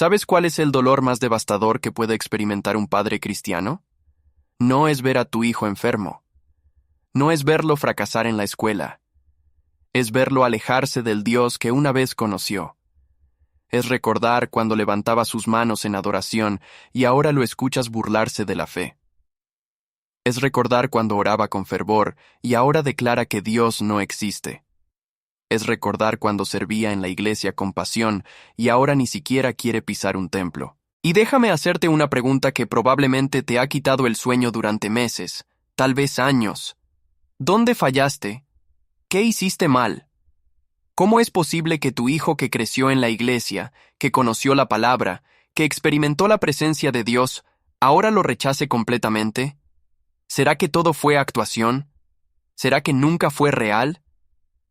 ¿Sabes cuál es el dolor más devastador que puede experimentar un padre cristiano? No es ver a tu hijo enfermo. No es verlo fracasar en la escuela. Es verlo alejarse del Dios que una vez conoció. Es recordar cuando levantaba sus manos en adoración y ahora lo escuchas burlarse de la fe. Es recordar cuando oraba con fervor y ahora declara que Dios no existe. Es recordar cuando servía en la iglesia con pasión y ahora ni siquiera quiere pisar un templo. Y déjame hacerte una pregunta que probablemente te ha quitado el sueño durante meses, tal vez años. ¿Dónde fallaste? ¿Qué hiciste mal? ¿Cómo es posible que tu hijo que creció en la iglesia, que conoció la palabra, que experimentó la presencia de Dios, ahora lo rechace completamente? ¿Será que todo fue actuación? ¿Será que nunca fue real?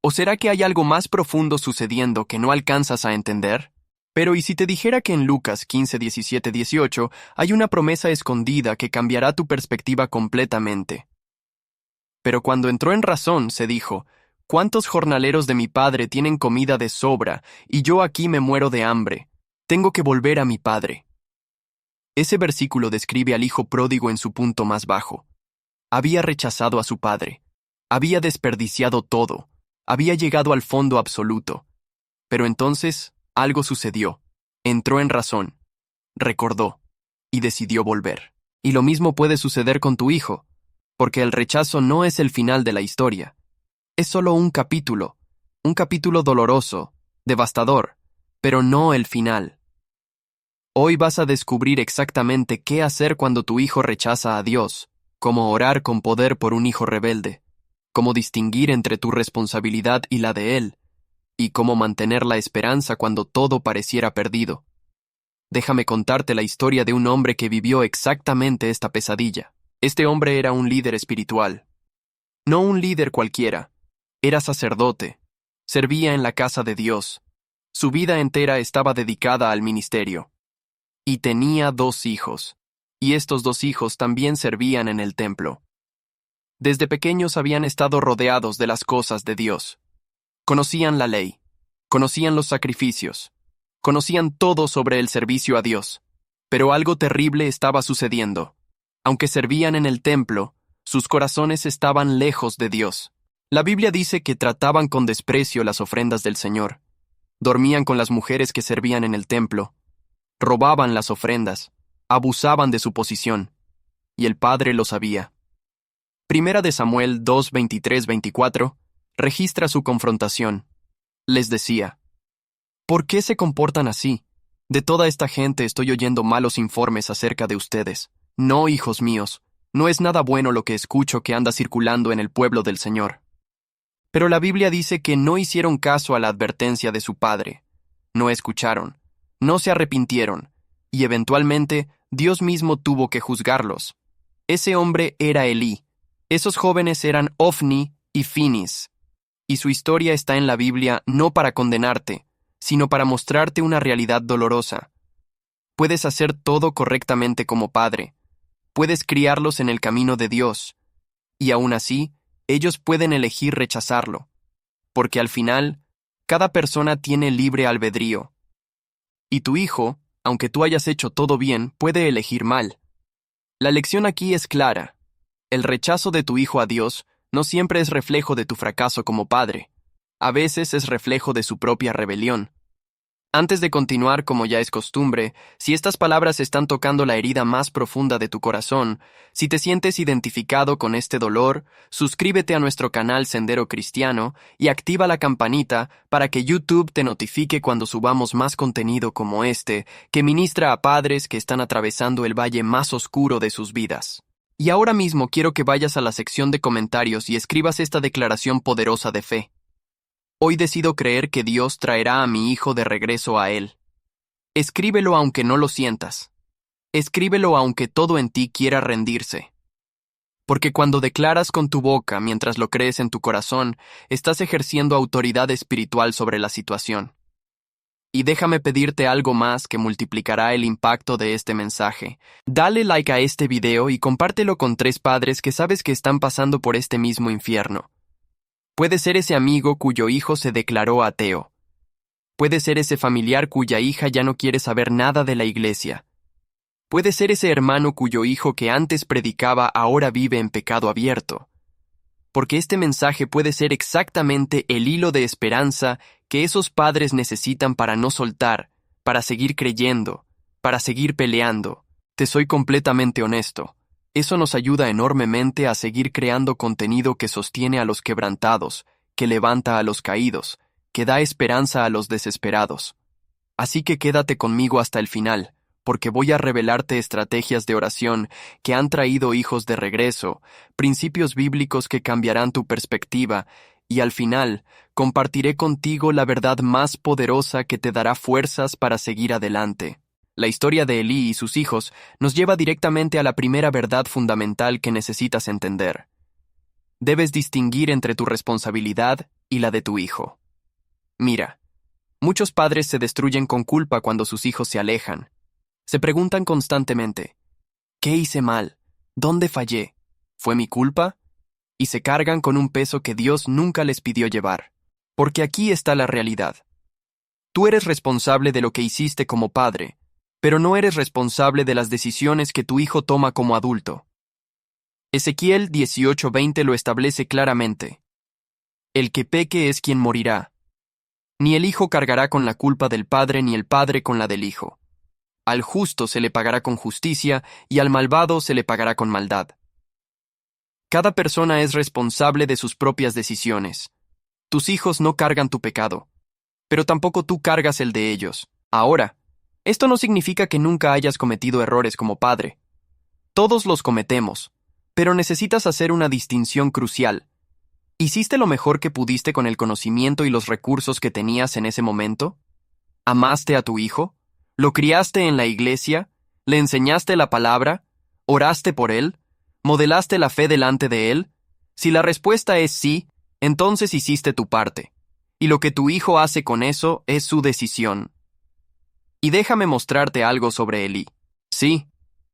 ¿O será que hay algo más profundo sucediendo que no alcanzas a entender? Pero ¿y si te dijera que en Lucas 15, 17, 18 hay una promesa escondida que cambiará tu perspectiva completamente? Pero cuando entró en razón, se dijo, ¿cuántos jornaleros de mi padre tienen comida de sobra, y yo aquí me muero de hambre? Tengo que volver a mi padre. Ese versículo describe al hijo pródigo en su punto más bajo. Había rechazado a su padre. Había desperdiciado todo. Había llegado al fondo absoluto. Pero entonces, algo sucedió. Entró en razón. Recordó. Y decidió volver. Y lo mismo puede suceder con tu hijo, porque el rechazo no es el final de la historia. Es solo un capítulo doloroso, devastador, pero no el final. Hoy vas a descubrir exactamente qué hacer cuando tu hijo rechaza a Dios, cómo orar con poder por un hijo rebelde, cómo distinguir entre tu responsabilidad y la de él, y cómo mantener la esperanza cuando todo pareciera perdido. Déjame contarte la historia de un hombre que vivió exactamente esta pesadilla. Este hombre era un líder espiritual. No un líder cualquiera. Era sacerdote. Servía en la casa de Dios. Su vida entera estaba dedicada al ministerio. Y tenía 2 hijos. Y estos 2 hijos también servían en el templo. Desde pequeños habían estado rodeados de las cosas de Dios. Conocían la ley. Conocían los sacrificios. Conocían todo sobre el servicio a Dios. Pero algo terrible estaba sucediendo. Aunque servían en el templo, sus corazones estaban lejos de Dios. La Biblia dice que trataban con desprecio las ofrendas del Señor. Dormían con las mujeres que servían en el templo. Robaban las ofrendas. Abusaban de su posición. Y el Padre lo sabía. Primera de Samuel 2, 23, 24 registra su confrontación. Les decía, ¿por qué se comportan así? De toda esta gente estoy oyendo malos informes acerca de ustedes. No, hijos míos, no es nada bueno lo que escucho que anda circulando en el pueblo del Señor. Pero la Biblia dice que no hicieron caso a la advertencia de su padre. No escucharon, no se arrepintieron, y eventualmente Dios mismo tuvo que juzgarlos. Ese hombre era Elí. Esos jóvenes eran Ofni y Finis. Y su historia está en la Biblia no para condenarte, sino para mostrarte una realidad dolorosa. Puedes hacer todo correctamente como padre. Puedes criarlos en el camino de Dios. Y aún así, ellos pueden elegir rechazarlo. Porque al final, cada persona tiene libre albedrío. Y tu hijo, aunque tú hayas hecho todo bien, puede elegir mal. La lección aquí es clara. El rechazo de tu hijo a Dios no siempre es reflejo de tu fracaso como padre. A veces es reflejo de su propia rebelión. Antes de continuar, como ya es costumbre, si estas palabras están tocando la herida más profunda de tu corazón, si te sientes identificado con este dolor, suscríbete a nuestro canal Sendero Cristiano y activa la campanita para que YouTube te notifique cuando subamos más contenido como este, que ministra a padres que están atravesando el valle más oscuro de sus vidas. Y ahora mismo quiero que vayas a la sección de comentarios y escribas esta declaración poderosa de fe. Hoy decido creer que Dios traerá a mi hijo de regreso a Él. Escríbelo aunque no lo sientas. Escríbelo aunque todo en ti quiera rendirse. Porque cuando declaras con tu boca mientras lo crees en tu corazón, estás ejerciendo autoridad espiritual sobre la situación. Y déjame pedirte algo más que multiplicará el impacto de este mensaje. Dale like a este video y compártelo con 3 padres que sabes que están pasando por este mismo infierno. Puede ser ese amigo cuyo hijo se declaró ateo. Puede ser ese familiar cuya hija ya no quiere saber nada de la iglesia. Puede ser ese hermano cuyo hijo que antes predicaba ahora vive en pecado abierto. Porque este mensaje puede ser exactamente el hilo de esperanza que esos padres necesitan para no soltar, para seguir creyendo, para seguir peleando. Te soy completamente honesto. Eso nos ayuda enormemente a seguir creando contenido que sostiene a los quebrantados, que levanta a los caídos, que da esperanza a los desesperados. Así que quédate conmigo hasta el final, porque voy a revelarte estrategias de oración que han traído hijos de regreso, principios bíblicos que cambiarán tu perspectiva, y al final compartiré contigo la verdad más poderosa que te dará fuerzas para seguir adelante. La historia de Elí y sus hijos nos lleva directamente a la primera verdad fundamental que necesitas entender. Debes distinguir entre tu responsabilidad y la de tu hijo. Mira, muchos padres se destruyen con culpa cuando sus hijos se alejan. Se preguntan constantemente, ¿qué hice mal? ¿Dónde fallé? ¿Fue mi culpa? Y se cargan con un peso que Dios nunca les pidió llevar. Porque aquí está la realidad. Tú eres responsable de lo que hiciste como padre, pero no eres responsable de las decisiones que tu hijo toma como adulto. Ezequiel 18:20 lo establece claramente. El que peque es quien morirá. Ni el hijo cargará con la culpa del padre ni el padre con la del hijo. Al justo se le pagará con justicia y al malvado se le pagará con maldad. Cada persona es responsable de sus propias decisiones. Tus hijos no cargan tu pecado, pero tampoco tú cargas el de ellos. Ahora, esto no significa que nunca hayas cometido errores como padre. Todos los cometemos, pero necesitas hacer una distinción crucial. ¿Hiciste lo mejor que pudiste con el conocimiento y los recursos que tenías en ese momento? ¿Amaste a tu hijo? ¿Lo criaste en la iglesia? ¿Le enseñaste la palabra? ¿Oraste por él? ¿Modelaste la fe delante de él? Si la respuesta es sí, entonces hiciste tu parte. Y lo que tu hijo hace con eso es su decisión. Y déjame mostrarte algo sobre Elí. Sí,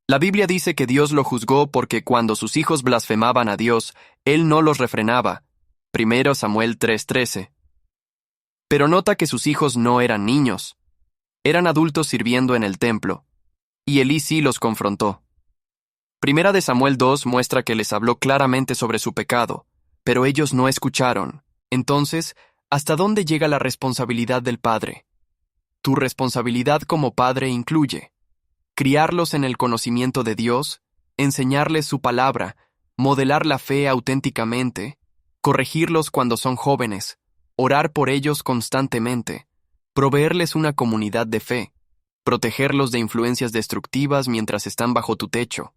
la Biblia dice que Dios lo juzgó porque cuando sus hijos blasfemaban a Dios, él no los refrenaba. 1 Samuel 3:13. Pero nota que sus hijos no eran niños. Eran adultos sirviendo en el templo. Y Elí sí los confrontó. 1 de Samuel 2 muestra que les habló claramente sobre su pecado, pero ellos no escucharon. Entonces, ¿hasta dónde llega la responsabilidad del padre? Tu responsabilidad como padre incluye criarlos en el conocimiento de Dios, enseñarles su palabra, modelar la fe auténticamente, corregirlos cuando son jóvenes, orar por ellos constantemente, proveerles una comunidad de fe, protegerlos de influencias destructivas mientras están bajo tu techo.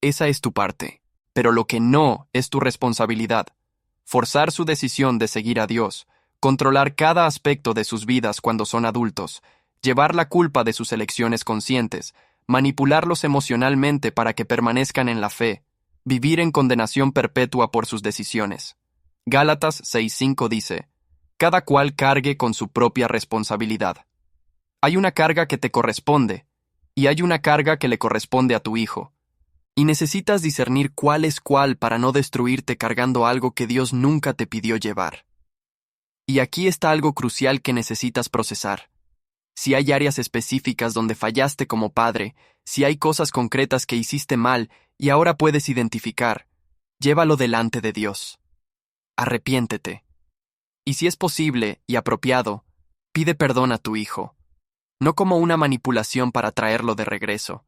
Esa es tu parte, pero lo que no es tu responsabilidad. Forzar su decisión de seguir a Dios, controlar cada aspecto de sus vidas cuando son adultos, llevar la culpa de sus elecciones conscientes, manipularlos emocionalmente para que permanezcan en la fe, vivir en condenación perpetua por sus decisiones. Gálatas 6:5 dice, cada cual cargue con su propia responsabilidad. Hay una carga que te corresponde, y hay una carga que le corresponde a tu hijo. Y necesitas discernir cuál es cuál para no destruirte cargando algo que Dios nunca te pidió llevar. Y aquí está algo crucial que necesitas procesar. Si hay áreas específicas donde fallaste como padre, si hay cosas concretas que hiciste mal y ahora puedes identificar, llévalo delante de Dios. Arrepiéntete. Y si es posible y apropiado, pide perdón a tu hijo, no como una manipulación para traerlo de regreso,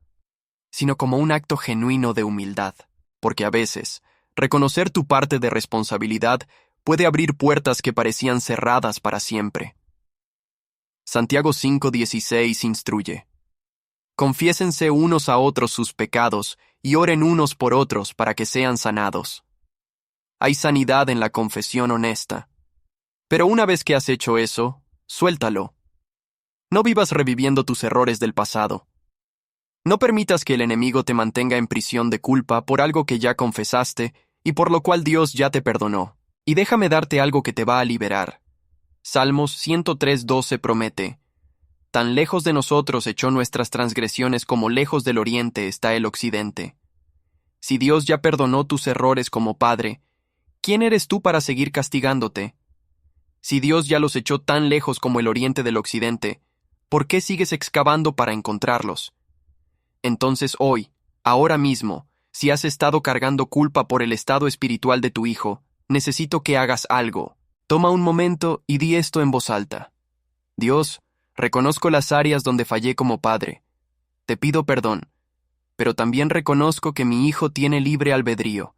sino como un acto genuino de humildad, porque a veces, reconocer tu parte de responsabilidad puede abrir puertas que parecían cerradas para siempre. Santiago 5:16 instruye: confiésense unos a otros sus pecados y oren unos por otros para que sean sanados. Hay sanidad en la confesión honesta. Pero una vez que has hecho eso, suéltalo. No vivas reviviendo tus errores del pasado. No permitas que el enemigo te mantenga en prisión de culpa por algo que ya confesaste y por lo cual Dios ya te perdonó. Y déjame darte algo que te va a liberar. Salmos 103:12 promete: tan lejos de nosotros echó nuestras transgresiones como lejos del oriente está el occidente. Si Dios ya perdonó tus errores como padre, ¿quién eres tú para seguir castigándote? Si Dios ya los echó tan lejos como el oriente del occidente, ¿por qué sigues excavando para encontrarlos? Entonces hoy, ahora mismo, si has estado cargando culpa por el estado espiritual de tu hijo, necesito que hagas algo. Toma un momento y di esto en voz alta. Dios, reconozco las áreas donde fallé como padre. Te pido perdón, pero también reconozco que mi hijo tiene libre albedrío,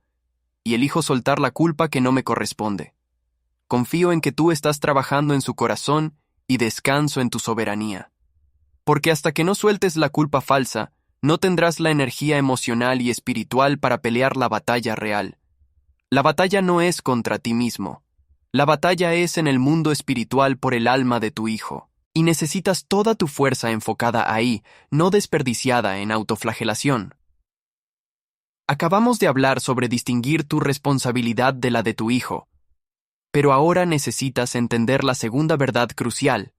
y elijo soltar la culpa que no me corresponde. Confío en que tú estás trabajando en su corazón y descanso en tu soberanía. Porque hasta que no sueltes la culpa falsa, no tendrás la energía emocional y espiritual para pelear la batalla real. La batalla no es contra ti mismo. La batalla es en el mundo espiritual por el alma de tu hijo. Y necesitas toda tu fuerza enfocada ahí, no desperdiciada en autoflagelación. Acabamos de hablar sobre distinguir tu responsabilidad de la de tu hijo. Pero ahora necesitas entender la segunda verdad crucial.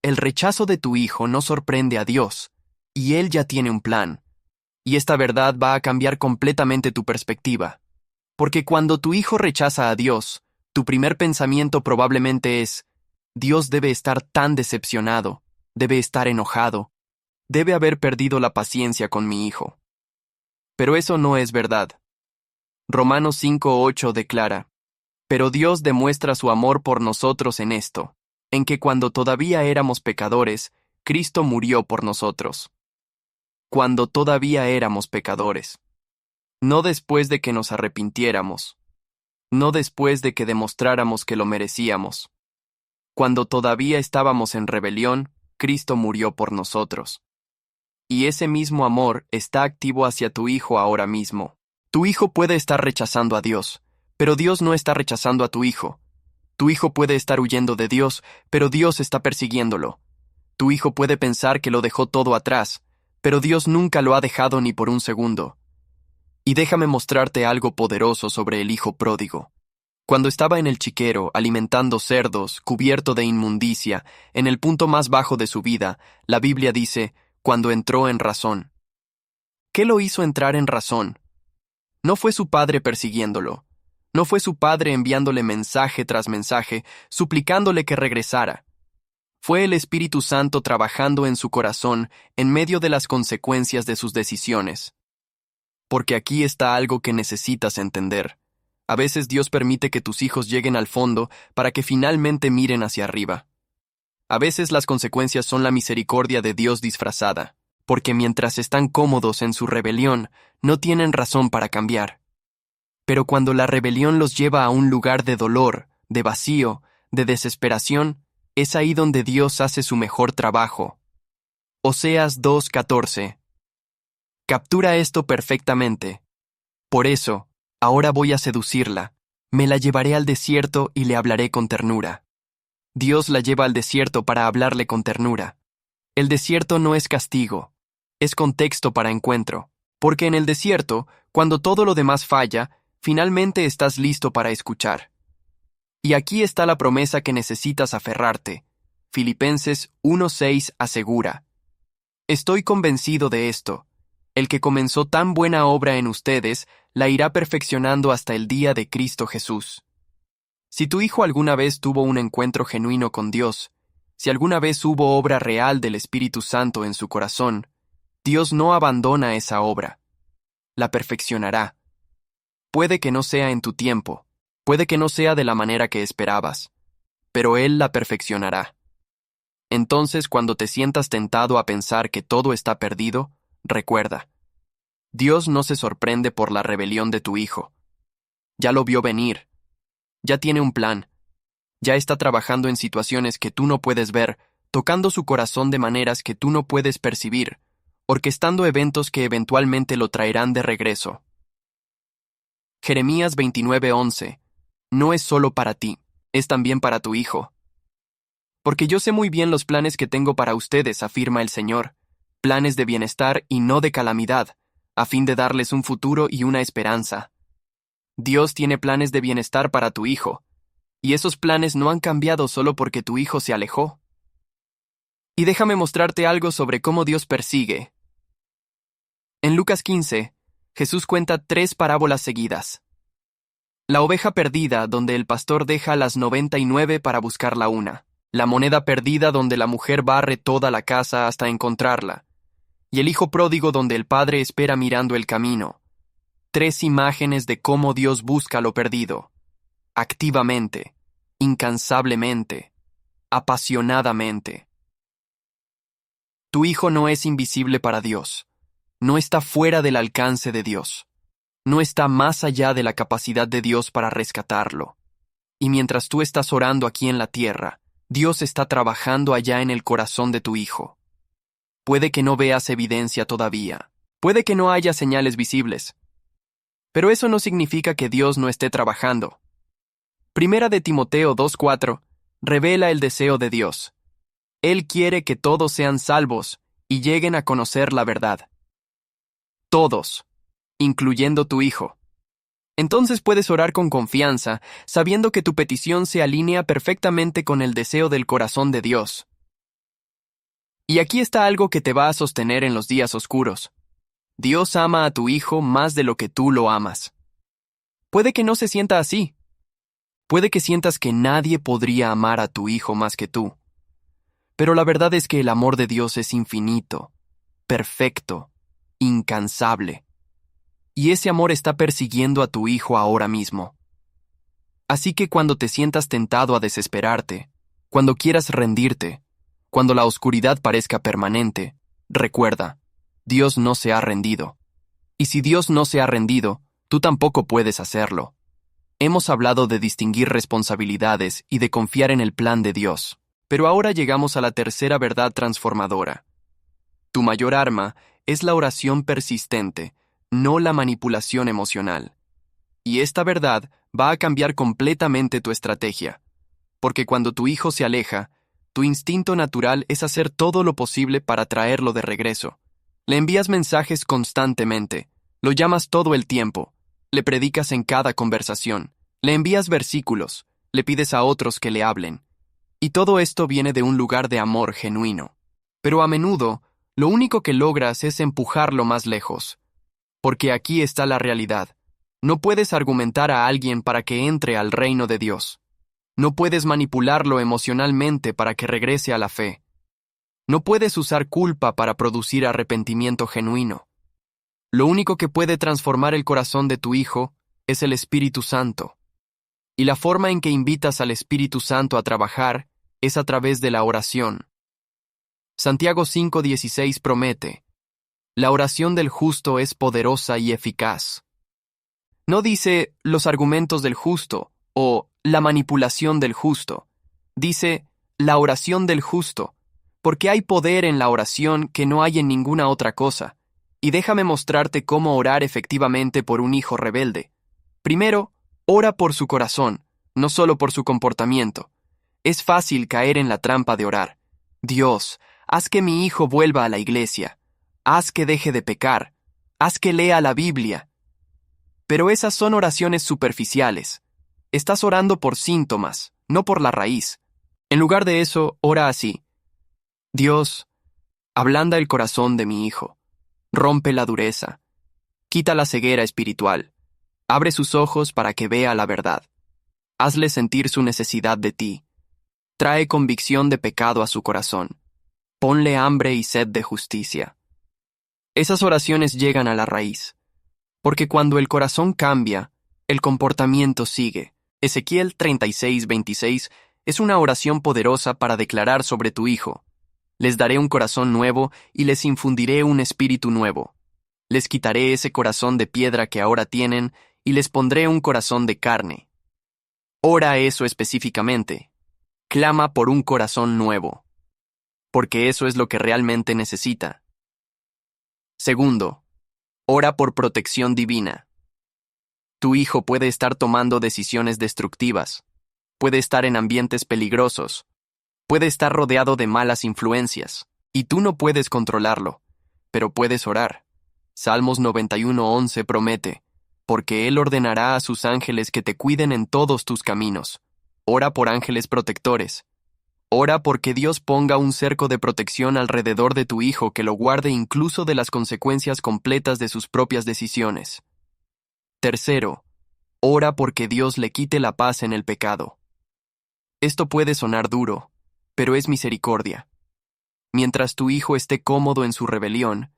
El rechazo de tu hijo no sorprende a Dios, y Él ya tiene un plan. Y esta verdad va a cambiar completamente tu perspectiva. Porque cuando tu hijo rechaza a Dios, tu primer pensamiento probablemente es: Dios debe estar tan decepcionado, debe estar enojado, debe haber perdido la paciencia con mi hijo. Pero eso no es verdad. Romanos 5:8 declara: Pero Dios demuestra su amor por nosotros en esto, en que cuando todavía éramos pecadores, Cristo murió por nosotros. Cuando todavía éramos pecadores. No después de que nos arrepintiéramos. No después de que demostráramos que lo merecíamos. Cuando todavía estábamos en rebelión, Cristo murió por nosotros. Y ese mismo amor está activo hacia tu hijo ahora mismo. Tu hijo puede estar rechazando a Dios, pero Dios no está rechazando a tu hijo. Tu hijo puede estar huyendo de Dios, pero Dios está persiguiéndolo. Tu hijo puede pensar que lo dejó todo atrás, pero Dios nunca lo ha dejado ni por un segundo. Y déjame mostrarte algo poderoso sobre el hijo pródigo. Cuando estaba en el chiquero, alimentando cerdos, cubierto de inmundicia, en el punto más bajo de su vida, la Biblia dice: cuando entró en razón. ¿Qué lo hizo entrar en razón? No fue su padre persiguiéndolo. No fue su padre enviándole mensaje tras mensaje, suplicándole que regresara. Fue el Espíritu Santo trabajando en su corazón en medio de las consecuencias de sus decisiones. Porque aquí está algo que necesitas entender. A veces Dios permite que tus hijos lleguen al fondo para que finalmente miren hacia arriba. A veces las consecuencias son la misericordia de Dios disfrazada, porque mientras están cómodos en su rebelión, no tienen razón para cambiar. Pero cuando la rebelión los lleva a un lugar de dolor, de vacío, de desesperación, es ahí donde Dios hace su mejor trabajo. Oseas 2:14. Captura esto perfectamente. Por eso, ahora voy a seducirla, me la llevaré al desierto y le hablaré con ternura. Dios la lleva al desierto para hablarle con ternura. El desierto no es castigo, es contexto para encuentro, porque en el desierto, cuando todo lo demás falla, finalmente estás listo para escuchar. Y aquí está la promesa que necesitas aferrarte. Filipenses 1:6 asegura: Estoy convencido de esto. El que comenzó tan buena obra en ustedes, la irá perfeccionando hasta el día de Cristo Jesús. Si tu hijo alguna vez tuvo un encuentro genuino con Dios, si alguna vez hubo obra real del Espíritu Santo en su corazón, Dios no abandona esa obra. La perfeccionará. Puede que no sea en tu tiempo, puede que no sea de la manera que esperabas, pero Él la perfeccionará. Entonces, cuando te sientas tentado a pensar que todo está perdido, recuerda: Dios no se sorprende por la rebelión de tu hijo. Ya lo vio venir. Ya tiene un plan. Ya está trabajando en situaciones que tú no puedes ver, tocando su corazón de maneras que tú no puedes percibir, orquestando eventos que eventualmente lo traerán de regreso. Jeremías 29:11. No es solo para ti, es también para tu hijo. Porque yo sé muy bien los planes que tengo para ustedes, afirma el Señor, planes de bienestar y no de calamidad, a fin de darles un futuro y una esperanza. Dios tiene planes de bienestar para tu hijo, y esos planes no han cambiado solo porque tu hijo se alejó. Y déjame mostrarte algo sobre cómo Dios persigue. En Lucas 15, Jesús cuenta 3 parábolas seguidas. La oveja perdida, donde el pastor deja las 99 para buscar la una. La moneda perdida, donde la mujer barre toda la casa hasta encontrarla. Y el hijo pródigo, donde el padre espera mirando el camino. 3 imágenes de cómo Dios busca lo perdido. Activamente, incansablemente, apasionadamente. Tu hijo no es invisible para Dios. No está fuera del alcance de Dios. No está más allá de la capacidad de Dios para rescatarlo. Y mientras tú estás orando aquí en la tierra, Dios está trabajando allá en el corazón de tu hijo. Puede que no veas evidencia todavía. Puede que no haya señales visibles. Pero eso no significa que Dios no esté trabajando. Primera de Timoteo 2:4 revela el deseo de Dios. Él quiere que todos sean salvos y lleguen a conocer la verdad. Todos, incluyendo tu hijo. Entonces puedes orar con confianza, sabiendo que tu petición se alinea perfectamente con el deseo del corazón de Dios. Y aquí está algo que te va a sostener en los días oscuros. Dios ama a tu hijo más de lo que tú lo amas. Puede que no se sienta así. Puede que sientas que nadie podría amar a tu hijo más que tú. Pero la verdad es que el amor de Dios es infinito, perfecto, incansable. Y ese amor está persiguiendo a tu hijo ahora mismo. Así que cuando te sientas tentado a desesperarte, cuando quieras rendirte, cuando la oscuridad parezca permanente, recuerda, Dios no se ha rendido. Y si Dios no se ha rendido, tú tampoco puedes hacerlo. Hemos hablado de distinguir responsabilidades y de confiar en el plan de Dios. Pero ahora llegamos a la tercera verdad transformadora. Tu mayor arma es la oración persistente, no la manipulación emocional. Y esta verdad va a cambiar completamente tu estrategia. Porque cuando tu hijo se aleja, tu instinto natural es hacer todo lo posible para traerlo de regreso. Le envías mensajes constantemente, lo llamas todo el tiempo, le predicas en cada conversación, le envías versículos, le pides a otros que le hablen. Y todo esto viene de un lugar de amor genuino. Pero a menudo, lo único que logras es empujarlo más lejos. Porque aquí está la realidad. No puedes argumentar a alguien para que entre al reino de Dios. No puedes manipularlo emocionalmente para que regrese a la fe. No puedes usar culpa para producir arrepentimiento genuino. Lo único que puede transformar el corazón de tu hijo es el Espíritu Santo. Y la forma en que invitas al Espíritu Santo a trabajar es a través de la oración. Santiago 5:16 promete: la oración del justo es poderosa y eficaz. No dice los argumentos del justo o la manipulación del justo. Dice la oración del justo, porque hay poder en la oración que no hay en ninguna otra cosa. Y déjame mostrarte cómo orar efectivamente por un hijo rebelde. Primero, ora por su corazón, no solo por su comportamiento. Es fácil caer en la trampa de orar. Dios, haz que mi hijo vuelva a la iglesia. Haz que deje de pecar. Haz que lea la Biblia. Pero esas son oraciones superficiales. Estás orando por síntomas, no por la raíz. En lugar de eso, ora así: Dios, ablanda el corazón de mi hijo. Rompe la dureza. Quita la ceguera espiritual. Abre sus ojos para que vea la verdad. Hazle sentir su necesidad de ti. Trae convicción de pecado a su corazón. Ponle hambre y sed de justicia. Esas oraciones llegan a la raíz. Porque cuando el corazón cambia, el comportamiento sigue. Ezequiel 36:26 es una oración poderosa para declarar sobre tu hijo: les daré un corazón nuevo y les infundiré un espíritu nuevo. Les quitaré ese corazón de piedra que ahora tienen y les pondré un corazón de carne. Ora eso específicamente. Clama por un corazón nuevo. Porque eso es lo que realmente necesita. Segundo, ora por protección divina. Tu hijo puede estar tomando decisiones destructivas. Puede estar en ambientes peligrosos. Puede estar rodeado de malas influencias, y tú no puedes controlarlo, pero puedes orar. Salmos 91:11 promete: porque Él ordenará a sus ángeles que te cuiden en todos tus caminos. Ora por ángeles protectores. Ora porque Dios ponga un cerco de protección alrededor de tu hijo que lo guarde incluso de las consecuencias completas de sus propias decisiones. Tercero, Ora porque Dios le quite la paz en el pecado. Esto puede sonar duro, pero es misericordia. Mientras tu hijo esté cómodo en su rebelión,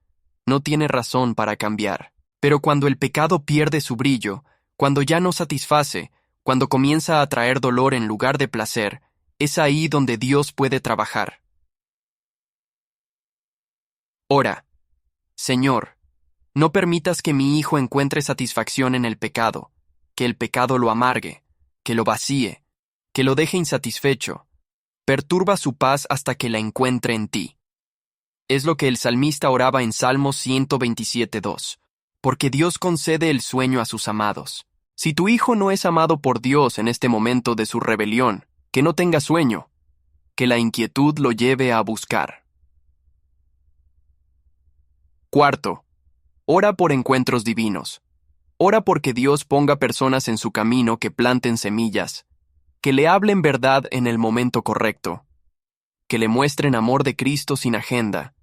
no tiene razón para cambiar. Pero cuando el pecado pierde su brillo, cuando ya no satisface, cuando comienza a traer dolor en lugar de placer, es ahí donde Dios puede trabajar. Ora, Señor, no permitas que mi hijo encuentre satisfacción en el pecado, que el pecado lo amargue, que lo vacíe, que lo deje insatisfecho. Perturba su paz hasta que la encuentre en ti. Es lo que el salmista oraba en Salmos 127:2. Porque Dios concede el sueño a sus amados. Si tu hijo no es amado por Dios en este momento de su rebelión, que no tenga sueño, que la inquietud lo lleve a buscar. Cuarto, ora por encuentros divinos. Ora porque Dios ponga personas en su camino que planten semillas, que le hablen verdad en el momento correcto, que le muestren amor de Cristo sin agenda,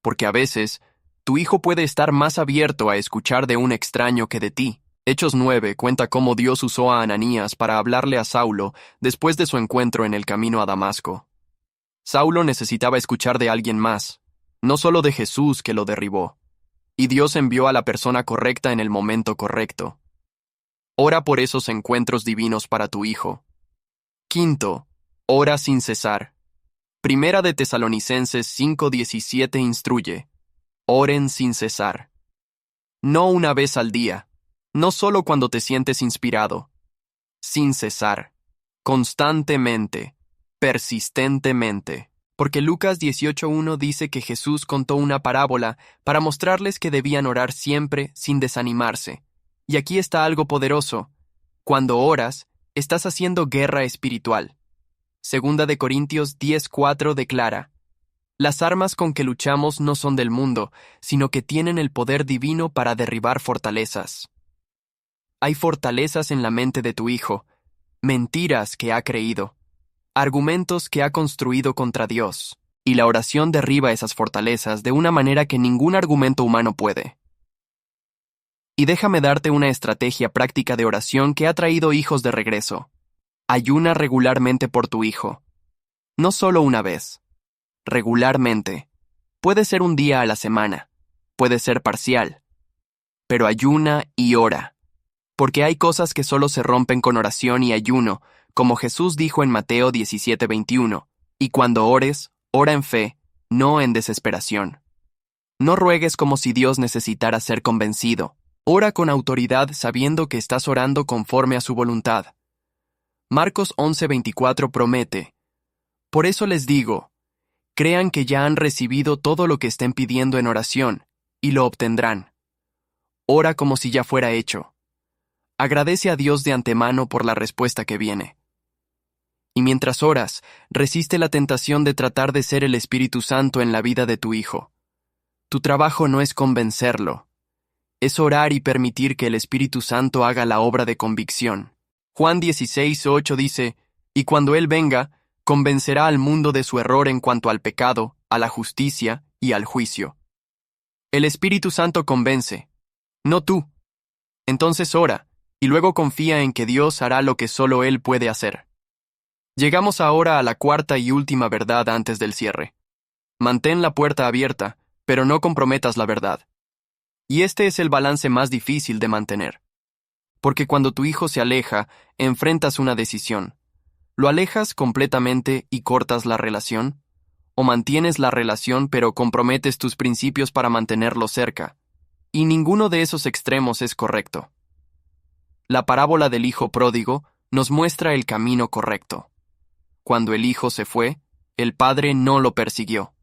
porque a veces tu hijo puede estar más abierto a escuchar de un extraño que de ti. Hechos 9 cuenta cómo Dios usó a Ananías para hablarle a Saulo después de su encuentro en el camino a Damasco. Saulo necesitaba escuchar de alguien más, no solo de Jesús que lo derribó, y Dios envió a la persona correcta en el momento correcto. Ora por esos encuentros divinos para tu hijo. Quinto, ora sin cesar. Primera de Tesalonicenses 5:17 instruye: oren sin cesar. No una vez al día, no solo cuando te sientes inspirado. Sin cesar, constantemente, persistentemente. Porque Lucas 18:1 dice que Jesús contó una parábola para mostrarles que debían orar siempre sin desanimarse. Y aquí está algo poderoso. Cuando oras, estás haciendo guerra espiritual. Segunda de Corintios 10:4 declara: las armas con que luchamos no son del mundo, sino que tienen el poder divino para derribar fortalezas. Hay fortalezas en la mente de tu hijo, mentiras que ha creído, argumentos que ha construido contra Dios, y la oración derriba esas fortalezas de una manera que ningún argumento humano puede. Y déjame darte una estrategia práctica de oración que ha traído hijos de regreso. Ayuna regularmente por tu hijo. No solo una vez. Regularmente. Puede ser un día a la semana. Puede ser parcial. Pero ayuna y ora. Porque hay cosas que solo se rompen con oración y ayuno, como Jesús dijo en Mateo 17:21. Y cuando ores, ora en fe, no en desesperación. No ruegues como si Dios necesitara ser convencido. Ora con autoridad sabiendo que estás orando conforme a su voluntad. Marcos 11:24 promete: por eso les digo, crean que ya han recibido todo lo que estén pidiendo en oración, y lo obtendrán. Ora como si ya fuera hecho. Agradece a Dios de antemano por la respuesta que viene. Y mientras oras, resiste la tentación de tratar de ser el Espíritu Santo en la vida de tu hijo. Tu trabajo no es convencerlo, es orar y permitir que el Espíritu Santo haga la obra de convicción. Juan 16:8 dice: y cuando Él venga, convencerá al mundo de su error en cuanto al pecado, a la justicia y al juicio. El Espíritu Santo convence, no tú. Entonces ora, y luego confía en que Dios hará lo que solo Él puede hacer. Llegamos ahora a la cuarta y última verdad antes del cierre. Mantén la puerta abierta, pero no comprometas la verdad. Y este es el balance más difícil de mantener. Porque cuando tu hijo se aleja, enfrentas una decisión. ¿Lo alejas completamente y cortas la relación? ¿O mantienes la relación pero comprometes tus principios para mantenerlo cerca? Y ninguno de esos extremos es correcto. La parábola del hijo pródigo nos muestra el camino correcto. Cuando el hijo se fue, el padre no lo persiguió.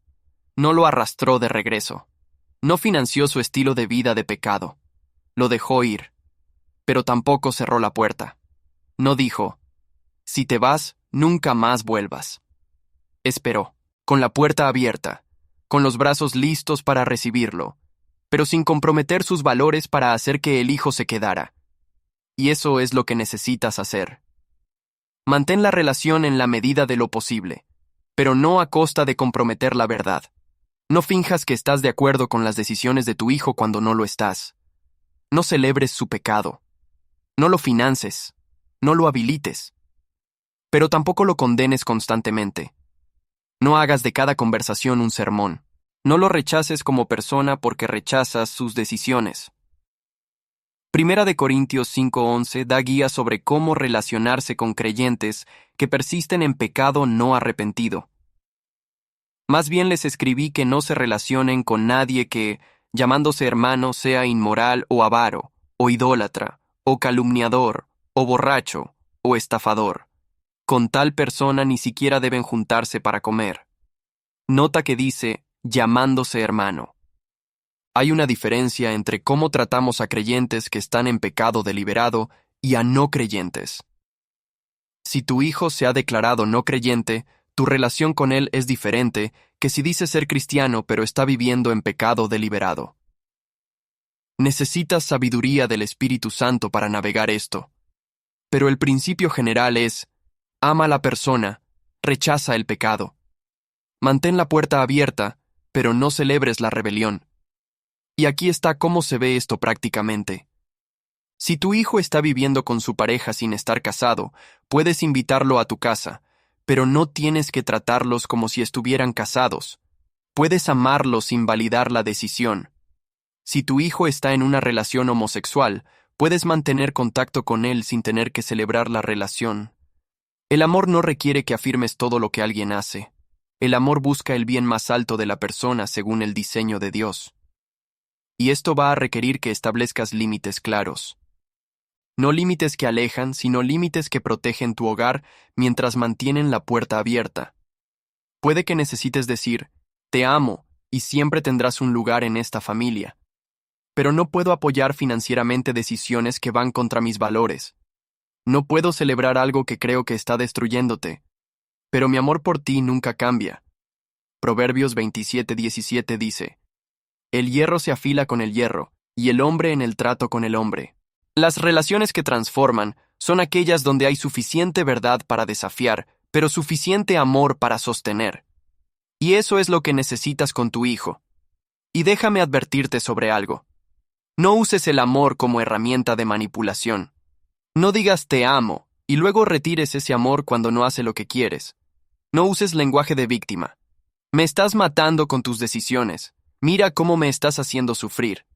No lo arrastró de regreso. No financió su estilo de vida de pecado. Lo dejó ir. Pero tampoco cerró la puerta. No dijo: si te vas, nunca más vuelvas. Esperó, con la puerta abierta, con los brazos listos para recibirlo, pero sin comprometer sus valores para hacer que el hijo se quedara. Y eso es lo que necesitas hacer. Mantén la relación en la medida de lo posible, pero no a costa de comprometer la verdad. No finjas que estás de acuerdo con las decisiones de tu hijo cuando no lo estás. No celebres su pecado. No lo finances, no lo habilites, pero tampoco lo condenes constantemente. No hagas de cada conversación un sermón. No lo rechaces como persona porque rechazas sus decisiones. Primera de Corintios 5:11 da guía sobre cómo relacionarse con creyentes que persisten en pecado no arrepentido. Más bien les escribí que no se relacionen con nadie que, llamándose hermano, sea inmoral o avaro, o idólatra, o calumniador, o borracho, o estafador. Con tal persona ni siquiera deben juntarse para comer. Nota que dice, llamándose hermano. Hay una diferencia entre cómo tratamos a creyentes que están en pecado deliberado y a no creyentes. Si tu hijo se ha declarado no creyente, tu relación con él es diferente que si dice ser cristiano pero está viviendo en pecado deliberado. Necesitas sabiduría del Espíritu Santo para navegar esto. Pero el principio general es, ama a la persona, rechaza el pecado. Mantén la puerta abierta, pero no celebres la rebelión. Y aquí está cómo se ve esto prácticamente. Si tu hijo está viviendo con su pareja sin estar casado, puedes invitarlo a tu casa, pero no tienes que tratarlos como si estuvieran casados. Puedes amarlos sin validar la decisión. Si tu hijo está en una relación homosexual, puedes mantener contacto con él sin tener que celebrar la relación. El amor no requiere que afirmes todo lo que alguien hace. El amor busca el bien más alto de la persona según el diseño de Dios. Y esto va a requerir que establezcas límites claros. No límites que alejan, sino límites que protegen tu hogar mientras mantienen la puerta abierta. Puede que necesites decir, te amo y siempre tendrás un lugar en esta familia. Pero no puedo apoyar financieramente decisiones que van contra mis valores. No puedo celebrar algo que creo que está destruyéndote. Pero mi amor por ti nunca cambia. Proverbios 27:17 dice, el hierro se afila con el hierro, y el hombre en el trato con el hombre. Las relaciones que transforman son aquellas donde hay suficiente verdad para desafiar, pero suficiente amor para sostener. Y eso es lo que necesitas con tu hijo. Y déjame advertirte sobre algo. No uses el amor como herramienta de manipulación. No digas te amo, y luego retires ese amor cuando no hace lo que quieres. No uses lenguaje de víctima. Me estás matando con tus decisiones. Mira cómo me estás haciendo sufrir.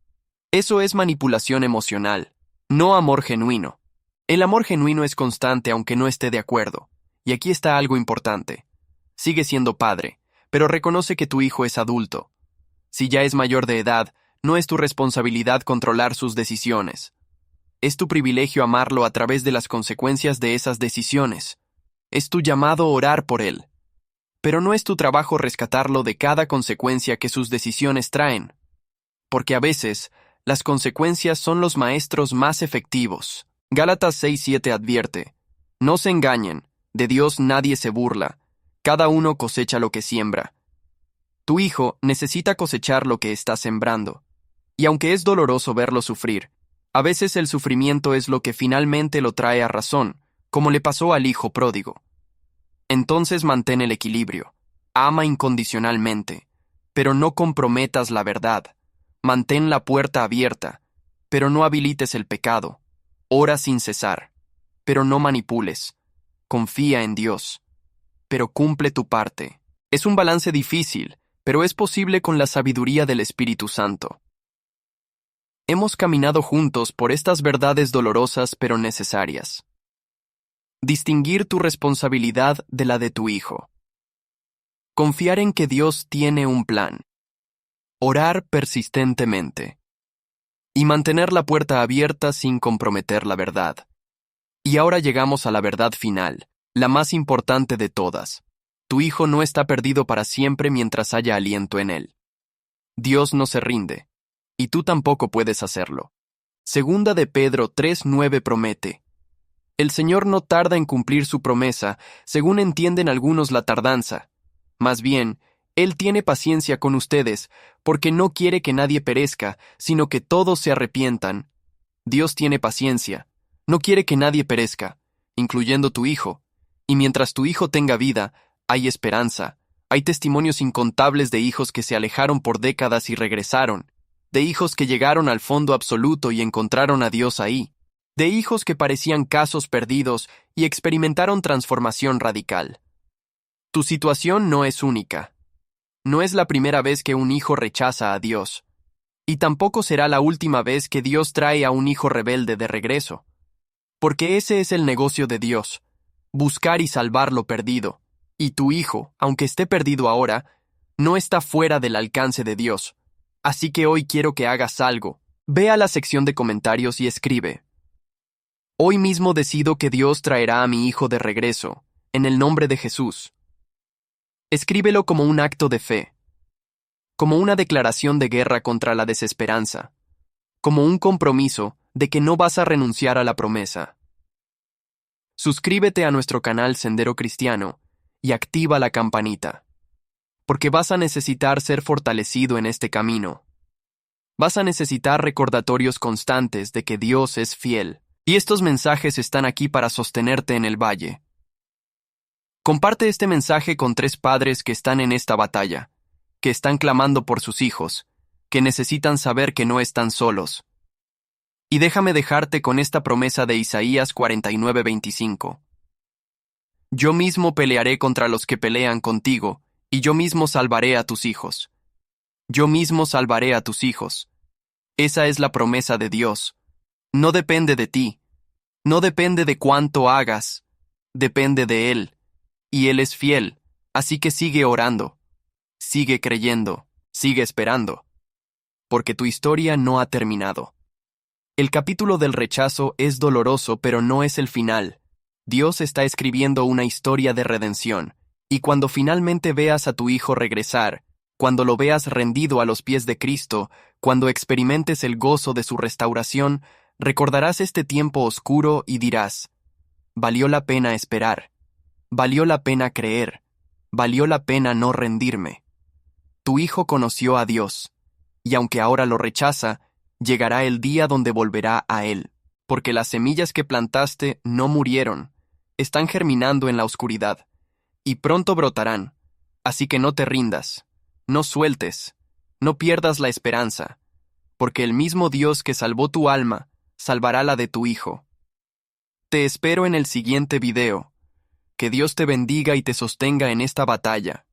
Eso es manipulación emocional, no amor genuino. El amor genuino es constante aunque no esté de acuerdo. Y aquí está algo importante. Sigue siendo padre, pero reconoce que tu hijo es adulto. Si ya es mayor de edad, no es tu responsabilidad controlar sus decisiones. Es tu privilegio amarlo a través de las consecuencias de esas decisiones. Es tu llamado a orar por él. Pero no es tu trabajo rescatarlo de cada consecuencia que sus decisiones traen. Porque a veces, las consecuencias son los maestros más efectivos. Gálatas 6:7 advierte, no se engañen, de Dios nadie se burla, cada uno cosecha lo que siembra. Tu hijo necesita cosechar lo que está sembrando. Y aunque es doloroso verlo sufrir, a veces el sufrimiento es lo que finalmente lo trae a razón, como le pasó al hijo pródigo. Entonces mantén el equilibrio. Ama incondicionalmente, pero no comprometas la verdad. Mantén la puerta abierta, pero no habilites el pecado. Ora sin cesar, pero no manipules. Confía en Dios, pero cumple tu parte. Es un balance difícil, pero es posible con la sabiduría del Espíritu Santo. Hemos caminado juntos por estas verdades dolorosas pero necesarias. Distinguir tu responsabilidad de la de tu hijo. Confiar en que Dios tiene un plan. Orar persistentemente. Y mantener la puerta abierta sin comprometer la verdad. Y ahora llegamos a la verdad final, la más importante de todas. Tu hijo no está perdido para siempre mientras haya aliento en él. Dios no se rinde, y tú tampoco puedes hacerlo. Segunda de Pedro 3:9 promete, el Señor no tarda en cumplir su promesa, según entienden algunos la tardanza. Más bien, Él tiene paciencia con ustedes, porque no quiere que nadie perezca, sino que todos se arrepientan. Dios tiene paciencia, no quiere que nadie perezca, incluyendo tu hijo. Y mientras tu hijo tenga vida, hay esperanza. Hay testimonios incontables de hijos que se alejaron por décadas y regresaron, de hijos que llegaron al fondo absoluto y encontraron a Dios ahí. de hijos que parecían casos perdidos y experimentaron transformación radical. Tu situación no es única. No es la primera vez que un hijo rechaza a Dios, y tampoco será la última vez que Dios trae a un hijo rebelde de regreso. Porque ese es el negocio de Dios, buscar y salvar lo perdido, y tu hijo, aunque esté perdido ahora, no está fuera del alcance de Dios. Así que hoy quiero que hagas algo. Ve a la sección de comentarios y escribe: hoy mismo decido que Dios traerá a mi hijo de regreso, en el nombre de Jesús. Escríbelo como un acto de fe, como una declaración de guerra contra la desesperanza, como un compromiso de que no vas a renunciar a la promesa. Suscríbete a nuestro canal Sendero Cristiano y activa la campanita, porque vas a necesitar ser fortalecido en este camino. Vas a necesitar recordatorios constantes de que Dios es fiel, y estos mensajes están aquí para sostenerte en el valle. Comparte este mensaje con 3 padres que están en esta batalla, que están clamando por sus hijos, que necesitan saber que no están solos. Y déjame dejarte con esta promesa de Isaías 49:25. Yo mismo pelearé contra los que pelean contigo, y yo mismo salvaré a tus hijos. Yo mismo salvaré a tus hijos. Esa es la promesa de Dios. No depende de ti, no depende de cuánto hagas, depende de Él. Y Él es fiel, así que sigue orando, sigue creyendo, sigue esperando, porque tu historia no ha terminado. El capítulo del rechazo es doloroso, pero no es el final. Dios está escribiendo una historia de redención, y cuando finalmente veas a tu hijo regresar, cuando lo veas rendido a los pies de Cristo, cuando experimentes el gozo de su restauración, recordarás este tiempo oscuro y dirás: valió la pena esperar. Valió la pena creer, valió la pena no rendirme. Tu hijo conoció a Dios, y aunque ahora lo rechaza, llegará el día donde volverá a Él, porque las semillas que plantaste no murieron, están germinando en la oscuridad, y pronto brotarán, así que no te rindas, no sueltes, no pierdas la esperanza, porque el mismo Dios que salvó tu alma, salvará la de tu hijo. Te espero en el siguiente video. Que Dios te bendiga y te sostenga en esta batalla.